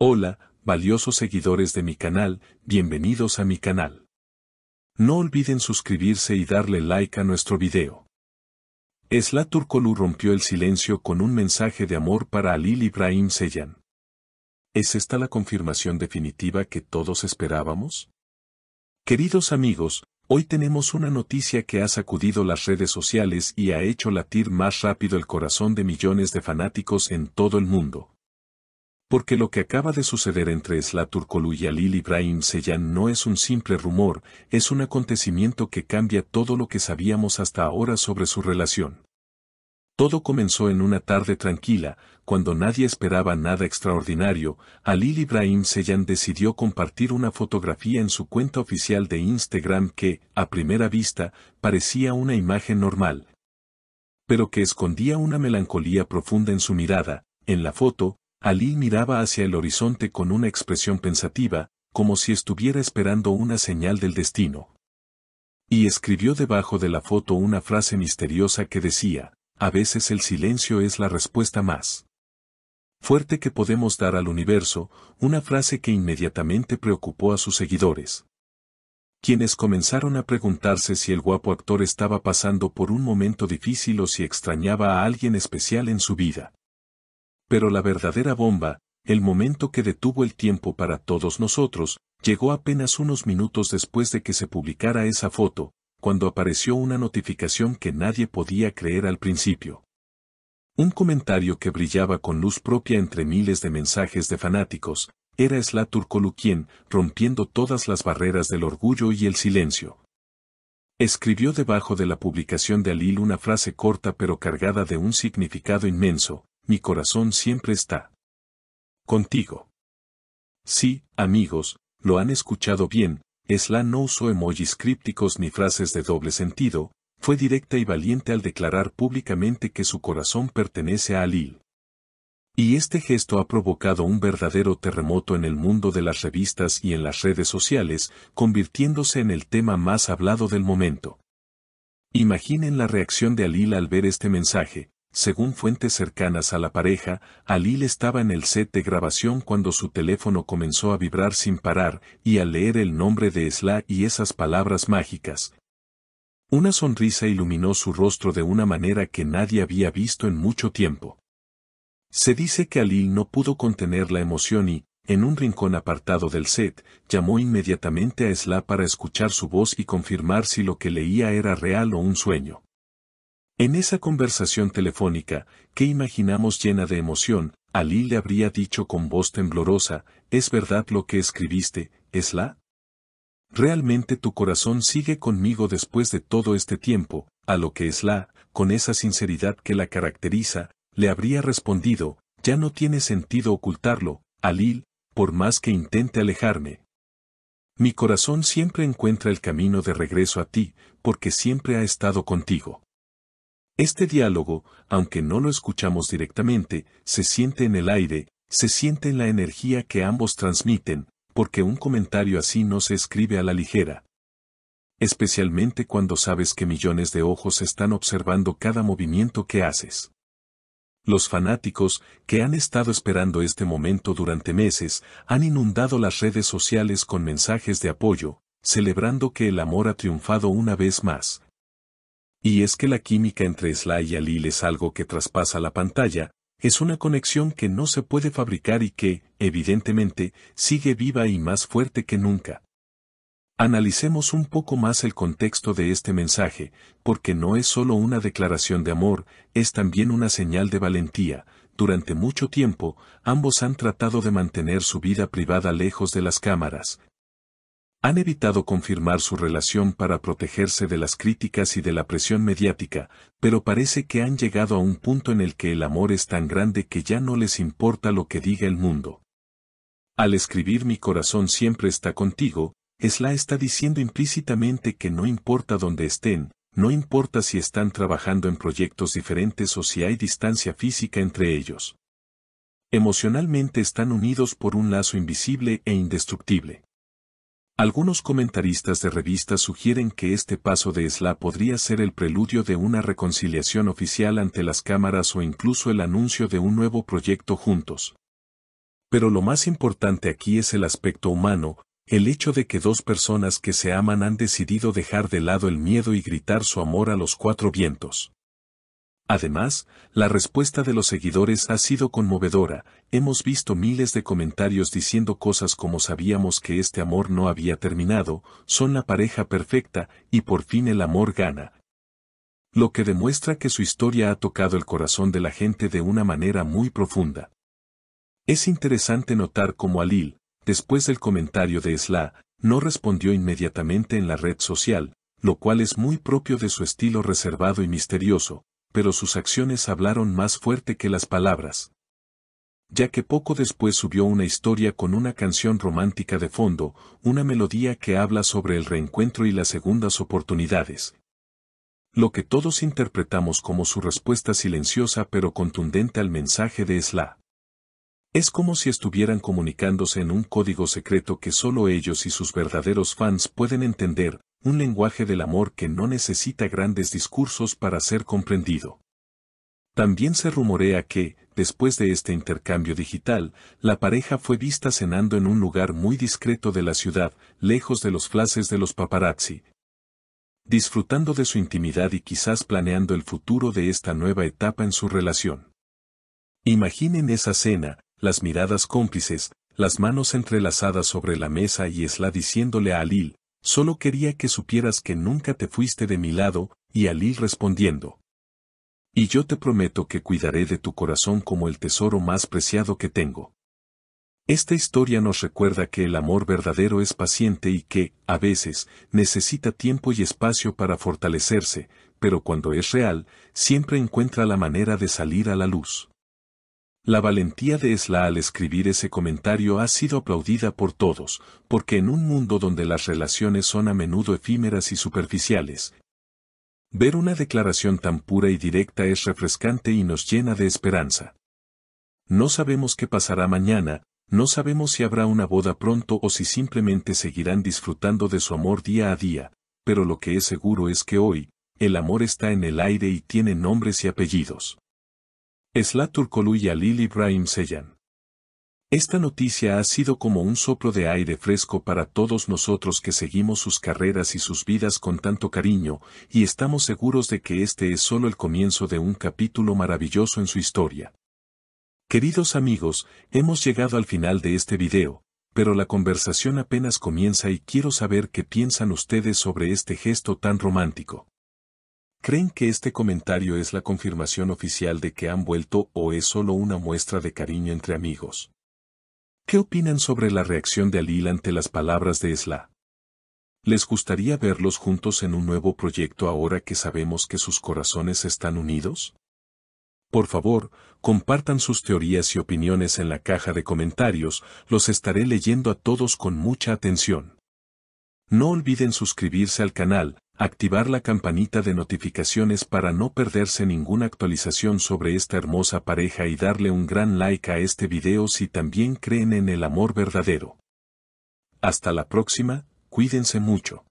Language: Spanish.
Hola, valiosos seguidores de mi canal, bienvenidos a mi canal. No olviden suscribirse y darle like a nuestro video. Esla Turkoglu rompió el silencio con un mensaje de amor para Halil İbrahim Ceylan. ¿Es esta la confirmación definitiva que todos esperábamos? Queridos amigos, hoy tenemos una noticia que ha sacudido las redes sociales y ha hecho latir más rápido el corazón de millones de fanáticos en todo el mundo. Porque lo que acaba de suceder entre Esla Turkoglu y Halil İbrahim Ceylan no es un simple rumor, es un acontecimiento que cambia todo lo que sabíamos hasta ahora sobre su relación. Todo comenzó en una tarde tranquila, cuando nadie esperaba nada extraordinario. Halil İbrahim Ceylan decidió compartir una fotografía en su cuenta oficial de Instagram que, a primera vista, parecía una imagen normal, pero que escondía una melancolía profunda en su mirada. En la foto, Halil miraba hacia el horizonte con una expresión pensativa, como si estuviera esperando una señal del destino. Y escribió debajo de la foto una frase misteriosa que decía: a veces el silencio es la respuesta más fuerte que podemos dar al universo, una frase que inmediatamente preocupó a sus seguidores, quienes comenzaron a preguntarse si el guapo actor estaba pasando por un momento difícil o si extrañaba a alguien especial en su vida. Pero la verdadera bomba, el momento que detuvo el tiempo para todos nosotros, llegó apenas unos minutos después de que se publicara esa foto, cuando apareció una notificación que nadie podía creer al principio. Un comentario que brillaba con luz propia entre miles de mensajes de fanáticos. Era Esla Turkoglu quien, rompiendo todas las barreras del orgullo y el silencio, escribió debajo de la publicación de Halil una frase corta pero cargada de un significado inmenso: mi corazón siempre está contigo. Sí, amigos, lo han escuchado bien. Esla no usó emojis crípticos ni frases de doble sentido, fue directa y valiente al declarar públicamente que su corazón pertenece a Halil. Y este gesto ha provocado un verdadero terremoto en el mundo de las revistas y en las redes sociales, convirtiéndose en el tema más hablado del momento. Imaginen la reacción de Halil al ver este mensaje. Según fuentes cercanas a la pareja, Halil estaba en el set de grabación cuando su teléfono comenzó a vibrar sin parar, y al leer el nombre de Esla y esas palabras mágicas, una sonrisa iluminó su rostro de una manera que nadie había visto en mucho tiempo. Se dice que Halil no pudo contener la emoción y, en un rincón apartado del set, llamó inmediatamente a Esla para escuchar su voz y confirmar si lo que leía era real o un sueño. En esa conversación telefónica, que imaginamos llena de emoción, Halil le habría dicho con voz temblorosa: ¿es verdad lo que escribiste, Esla? ¿Realmente tu corazón sigue conmigo después de todo este tiempo? A lo que Esla, con esa sinceridad que la caracteriza, le habría respondido: ya no tiene sentido ocultarlo, Halil, por más que intente alejarme. Mi corazón siempre encuentra el camino de regreso a ti, porque siempre ha estado contigo. Este diálogo, aunque no lo escuchamos directamente, se siente en el aire, se siente en la energía que ambos transmiten, porque un comentario así no se escribe a la ligera. Especialmente cuando sabes que millones de ojos están observando cada movimiento que haces. Los fanáticos, que han estado esperando este momento durante meses, han inundado las redes sociales con mensajes de apoyo, celebrando que el amor ha triunfado una vez más. Y es que la química entre Esla y Halil es algo que traspasa la pantalla, es una conexión que no se puede fabricar y que, evidentemente, sigue viva y más fuerte que nunca. Analicemos un poco más el contexto de este mensaje, porque no es solo una declaración de amor, es también una señal de valentía. Durante mucho tiempo, ambos han tratado de mantener su vida privada lejos de las cámaras. Han evitado confirmar su relación para protegerse de las críticas y de la presión mediática, pero parece que han llegado a un punto en el que el amor es tan grande que ya no les importa lo que diga el mundo. Al escribir mi corazón siempre está contigo, Esla está diciendo implícitamente que no importa dónde estén, no importa si están trabajando en proyectos diferentes o si hay distancia física entre ellos. Emocionalmente están unidos por un lazo invisible e indestructible. Algunos comentaristas de revistas sugieren que este paso de Esla podría ser el preludio de una reconciliación oficial ante las cámaras o incluso el anuncio de un nuevo proyecto juntos. Pero lo más importante aquí es el aspecto humano, el hecho de que dos personas que se aman han decidido dejar de lado el miedo y gritar su amor a los cuatro vientos. Además, la respuesta de los seguidores ha sido conmovedora. Hemos visto miles de comentarios diciendo cosas como sabíamos que este amor no había terminado, son la pareja perfecta, y por fin el amor gana. Lo que demuestra que su historia ha tocado el corazón de la gente de una manera muy profunda. Es interesante notar cómo Alil, después del comentario de Esla, no respondió inmediatamente en la red social, lo cual es muy propio de su estilo reservado y misterioso, pero sus acciones hablaron más fuerte que las palabras. Ya que poco después subió una historia con una canción romántica de fondo, una melodía que habla sobre el reencuentro y las segundas oportunidades. Lo que todos interpretamos como su respuesta silenciosa pero contundente al mensaje de Esla. Es como si estuvieran comunicándose en un código secreto que solo ellos y sus verdaderos fans pueden entender, un lenguaje del amor que no necesita grandes discursos para ser comprendido. También se rumorea que, después de este intercambio digital, la pareja fue vista cenando en un lugar muy discreto de la ciudad, lejos de los flashes de los paparazzi. Disfrutando de su intimidad y quizás planeando el futuro de esta nueva etapa en su relación. Imaginen esa cena, las miradas cómplices, las manos entrelazadas sobre la mesa y Esla diciéndole a Alil, solo quería que supieras que nunca te fuiste de mi lado, y Alil respondiendo. Y yo te prometo que cuidaré de tu corazón como el tesoro más preciado que tengo. Esta historia nos recuerda que el amor verdadero es paciente y que, a veces, necesita tiempo y espacio para fortalecerse, pero cuando es real, siempre encuentra la manera de salir a la luz. La valentía de Esla al escribir ese comentario ha sido aplaudida por todos, porque en un mundo donde las relaciones son a menudo efímeras y superficiales, ver una declaración tan pura y directa es refrescante y nos llena de esperanza. No sabemos qué pasará mañana, no sabemos si habrá una boda pronto o si simplemente seguirán disfrutando de su amor día a día, pero lo que es seguro es que hoy, el amor está en el aire y tiene nombres y apellidos. Esla Turkoglu y Alil Ibrahim Ceylan. Esta noticia ha sido como un soplo de aire fresco para todos nosotros que seguimos sus carreras y sus vidas con tanto cariño, y estamos seguros de que este es solo el comienzo de un capítulo maravilloso en su historia. Queridos amigos, hemos llegado al final de este video, pero la conversación apenas comienza y quiero saber qué piensan ustedes sobre este gesto tan romántico. ¿Creen que este comentario es la confirmación oficial de que han vuelto o es solo una muestra de cariño entre amigos? ¿Qué opinan sobre la reacción de Alil ante las palabras de Esla? ¿Les gustaría verlos juntos en un nuevo proyecto ahora que sabemos que sus corazones están unidos? Por favor, compartan sus teorías y opiniones en la caja de comentarios, los estaré leyendo a todos con mucha atención. No olviden suscribirse al canal, activar la campanita de notificaciones para no perderse ninguna actualización sobre esta hermosa pareja y darle un gran like a este video si también creen en el amor verdadero. Hasta la próxima, cuídense mucho.